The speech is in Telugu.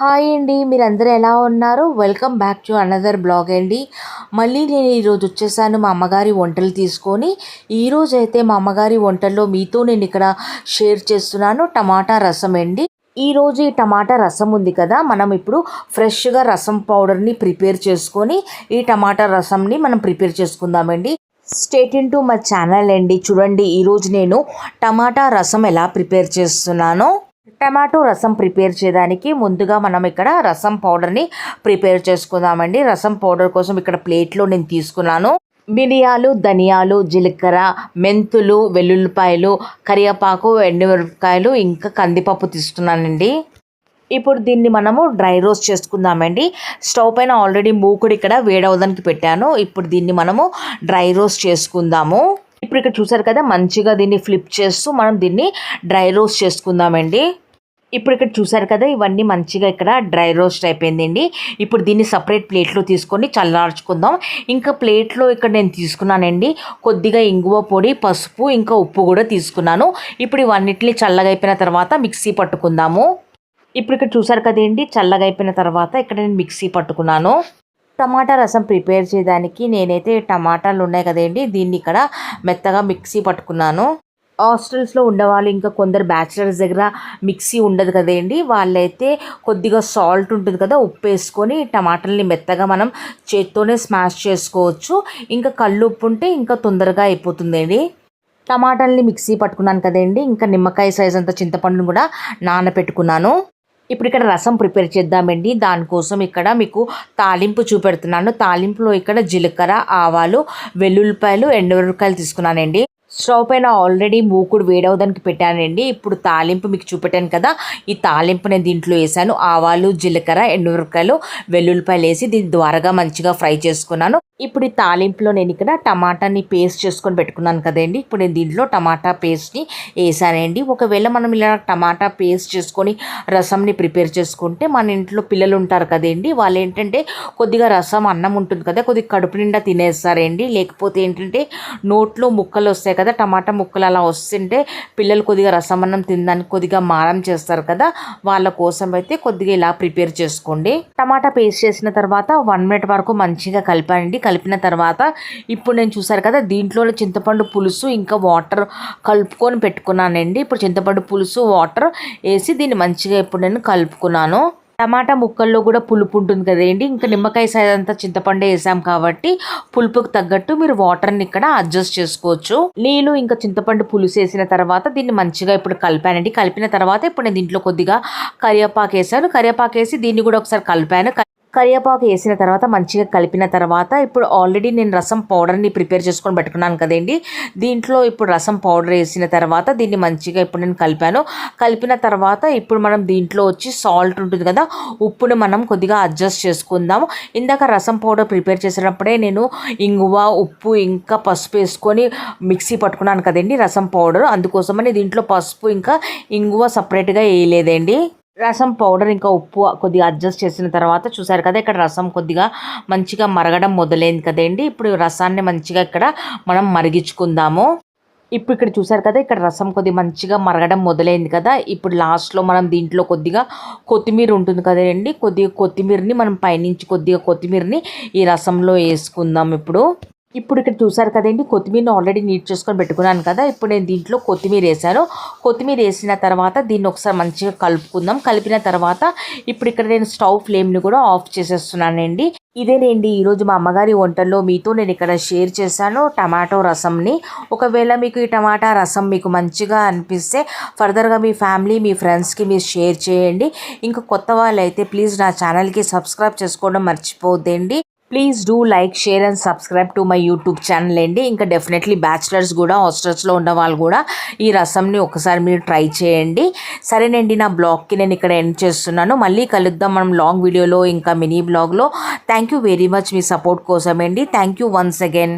హాయ్ అండి, మీరందరూ ఎలా ఉన్నారు? Welcome back to another blog అండి. మళ్ళీ నేను ఈరోజు వచ్చేసాను మా అమ్మగారి వంటలు తీసుకొని. ఈరోజు అయితే మా అమ్మగారి వంటల్లో మీతో నేను ఇక్కడ షేర్ చేస్తున్నాను టమాటా రసం అండి. ఈరోజు ఈ టమాటా రసం ఉంది కదా, మనం ఇప్పుడు ఫ్రెష్గా రసం పౌడర్ని ప్రిపేర్ చేసుకొని ఈ టమాటా రసంని మనం ప్రిపేర్ చేసుకుందామండి. State in to my channel అండి. చూడండి, ఈరోజు నేను టమాటా రసం ఎలా ప్రిపేర్ చేస్తున్నానో. టమాటో రసం ప్రిపేర్ చేయడానికి ముందుగా మనం ఇక్కడ రసం పౌడర్ని ప్రిపేర్ చేసుకుందామండి. రసం పౌడర్ కోసం ఇక్కడ ప్లేట్లో నేను తీసుకున్నాను మిరియాలు, ధనియాలు, జీలకర్ర, మెంతులు, వెల్లుల్లిపాయలు, కరివేపాకు, ఎండుమిరపకాయలు, ఇంకా కందిపప్పు తీసుకున్నానండి. ఇప్పుడు దీన్ని మనము డ్రై రోస్ట్ చేసుకుందామండి. స్టవ్ పైన ఆల్రెడీ మూకుడు ఇక్కడ వేడవడానికి పెట్టాను. ఇప్పుడు దీన్ని మనము డ్రై రోస్ట్ చేసుకుందాము. ఇప్పుడు ఇక్కడ చూసారు కదా, మంచిగా దీన్ని ఫ్లిప్ చేస్తూ మనం దీన్ని డ్రై రోస్ట్ చేసుకుందామండి. ఇప్పుడు ఇక్కడ చూసారు కదా, ఇవన్నీ మంచిగా ఇక్కడ డ్రై రోస్ట్ అయిపోయిందండి. ఇప్పుడు దీన్ని సపరేట్ ప్లేట్లో తీసుకొని చల్లార్చుకుందాం. ఇంకా ప్లేట్లో ఇక్కడ నేను తీసుకున్నానండి కొద్దిగా ఇంగువ పొడి, పసుపు, ఇంకా ఉప్పు కూడా తీసుకున్నాను. ఇప్పుడు ఇవన్నిటిని చల్లగా అయిపోయిన తర్వాత మిక్సీ పట్టుకుందాము. ఇప్పుడు ఇక్కడ చూసారు కదండి, చల్లగా అయిపోయిన తర్వాత ఇక్కడ నేను మిక్సీ పట్టుకున్నాను. టమాటా రసం ప్రిపేర్ చేయడానికి నేనైతే టమాటాలు ఉన్నాయి కదండి, దీన్ని ఇక్కడ మెత్తగా మిక్సీ పట్టుకున్నాను. హాస్టల్స్లో ఉండేవాళ్ళు, ఇంకా కొందరు బ్యాచిలర్స్ దగ్గర మిక్సీ ఉండదు కదండి, వాళ్ళైతే కొద్దిగా సాల్ట్ ఉంటుంది కదా, ఉప్పు వేసుకొని టమాటాలని మెత్తగా మనం చేత్తోనే స్మాష్ చేసుకోవచ్చు. ఇంకా కళ్ళు ఉప్పు ఉంటే ఇంకా తొందరగా అయిపోతుందండి. టమాటాలని మిక్సీ పట్టుకున్నాను కదండి, ఇంకా నిమ్మకాయ సైజ్ అంత చింతపండును కూడా నానబెట్టుకున్నాను. ఇప్పుడు ఇక్కడ రసం ప్రిపేర్ చేద్దామండి. దానికోసం ఇక్కడ మీకు తాలింపు చూపెడుతున్నాను. తాలింపులో ఇక్కడ జీలకర్ర, ఆవాలు, వెల్లుల్లిపాయలు, ఎండుమిరపకాయలు తీసుకున్నానండి. స్టవ్ పైన ఆల్రెడీ మూకుడు వేడవడానికి పెట్టానండి. ఇప్పుడు తాలింపు మీకు చూపెట్టాను కదా, ఈ తాలింపు నేను దీంట్లో వేసాను. ఆవాలు, జీలకర్ర, ఎండుమిరపకాయలు, వెల్లుల్లిపాయలు వేసి దీన్ని ద్వారగా మంచిగా ఫ్రై చేసుకున్నాను. ఇప్పుడు ఈ తాలింపులో నేను ఇక్కడ టమాటాని పేస్ట్ చేసుకొని పెట్టుకున్నాను కదండి, ఇప్పుడు నేను దీంట్లో టమాటా పేస్ట్ని వేసానండి. ఒకవేళ మనం ఇలా టమాటా పేస్ట్ చేసుకొని రసంని ప్రిపేర్ చేసుకుంటే మన ఇంట్లో పిల్లలు ఉంటారు కదండి, వాళ్ళు ఏంటంటే కొద్దిగా రసం అన్నం ఉంటుంది కదా, కొద్దిగా కడుపు నిండా తినేస్తారండి. లేకపోతే ఏంటంటే నోట్లో ముక్కలు వస్తాయి కదా, టమాటా ముక్కలు అలా వస్తుంటే పిల్లలు కొద్దిగా రసం అన్నం తినడానికి కొద్దిగా మారం చేస్తారు కదా, వాళ్ళ కోసం అయితే కొద్దిగా ఇలా ప్రిపేర్ చేసుకోండి. టమాటా పేస్ట్ చేసిన తర్వాత 1 minute వరకు మంచిగా కలిపానండి. కలిపిన తర్వాత ఇప్పుడు నేను చూసారు కదా, దీంట్లో చింతపండు పులుసు ఇంకా వాటర్ కలుపుకొని పెట్టుకున్నానండి. ఇప్పుడు చింతపండు పులుసు, వాటర్ వేసి దీన్ని మంచిగా ఇప్పుడు నేను కలుపుకున్నాను. టమాటా ముక్కల్లో కూడా పులుపు ఉంటుంది కదండి, ఇంకా నిమ్మకాయ సైజ్ అంతా చింతపండు వేసాం కాబట్టి పులుపుకు తగ్గట్టు మీరు వాటర్ని ఇక్కడ అడ్జస్ట్ చేసుకోవచ్చు. నేను ఇంకా చింతపండు పులుసు వేసిన తర్వాత దీన్ని మంచిగా ఇప్పుడు కలిపానండి. కలిపిన తర్వాత ఇప్పుడు నేను దీంట్లో కొద్దిగా కరివేపాకు వేసాను. కరివేపాకు వేసి దీన్ని కూడా ఒకసారి కలిపాను. కరివేపాకు వేసిన తర్వాత మంచిగా కలిపిన తర్వాత ఇప్పుడు ఆల్రెడీ నేను రసం పౌడర్ని ప్రిపేర్ చేసుకొని పెట్టుకున్నాను కదండి, దీంట్లో ఇప్పుడు రసం పౌడర్ వేసిన తర్వాత దీన్ని మంచిగా ఇప్పుడు నేను కలిపాను. కలిపిన తర్వాత ఇప్పుడు మనం దీంట్లో వచ్చి సాల్ట్ ఉంటుంది కదా, ఉప్పుని మనం కొద్దిగా అడ్జస్ట్ చేసుకుందాము. ఇందాక రసం పౌడర్ ప్రిపేర్ చేసేటప్పుడే నేను ఇంగువ, ఉప్పు, ఇంకా పసుపు వేసుకొని మిక్సీ పట్టుకున్నాను కదండి రసం పౌడర్, అందుకోసమని దీంట్లో పసుపు ఇంకా ఇంగువ సపరేట్గా వేయలేదండి. రసం పౌడర్ ఇంకా ఉప్పు కొద్దిగా అడ్జస్ట్ చేసిన తర్వాత చూసారు కదా, ఇక్కడ రసం కొద్దిగా మంచిగా మరగడం మొదలైంది కదండి. ఇప్పుడు రసాన్ని మంచిగా ఇక్కడ మనం మరిగించుకుందాము. ఇప్పుడు ఇక్కడ చూసారు కదా, ఇక్కడ రసం కొద్దిగా మంచిగా మరగడం మొదలైంది కదా. ఇప్పుడు లాస్ట్లో మనం దీంట్లో కొద్దిగా కొత్తిమీర ఉంటుంది కదండి, కొద్దిగా కొత్తిమీరని మనం పైనుంచి కొద్దిగా కొత్తిమీరని ఈ రసంలో వేసుకుందాం. ఇప్పుడు ఇక్కడ చూసారు కదండి, కొత్తిమీరని ఆల్రెడీ నీట్ చేసుకొని పెట్టుకున్నాను కదా. ఇప్పుడు నేను దీంట్లో కొత్తిమీర వేసాను. కొత్తిమీర వేసిన తర్వాత దీన్ని ఒకసారి మంచిగా కలుపుకుందాం. కలిపిన తర్వాత ఇప్పుడు ఇక్కడ నేను స్టవ్ ఫ్లేమ్ని కూడా ఆఫ్ చేసేస్తున్నానండి. ఇదేనండి ఈరోజు మా అమ్మగారి వంటల్లో మీతో నేను ఇక్కడ షేర్ చేశాను టమాటో రసంని. ఒకవేళ మీకు ఈ టమాటా రసం మీకు మంచిగా అనిపిస్తే ఫర్దర్గా మీ ఫ్యామిలీ, మీ ఫ్రెండ్స్కి మీరు షేర్ చేయండి. ఇంకా కొత్త వాళ్ళు అయితే ప్లీజ్ నా ఛానల్కి సబ్స్క్రైబ్ చేసుకోవడం మర్చిపోద్దండి. Please do like, share and subscribe to my YouTube channel అండి. ఇంకా డెఫినెట్లీ బ్యాచిలర్స్ కూడా, హాస్టల్స్లో ఉన్న వాళ్ళు కూడా ఈ రసంని ఒకసారి మీరు ట్రై చేయండి. సరేనండి, నా బ్లాగ్కి నేను ఇక్కడ ఎండ్ చేస్తున్నాను. మళ్ళీ కలుద్దాం మనం లాంగ్ వీడియోలో, ఇంకా మినీ బ్లాగ్లో. థ్యాంక్ యూ వెరీ మచ్ మీ సపోర్ట్ కోసమండి. Thank you once again.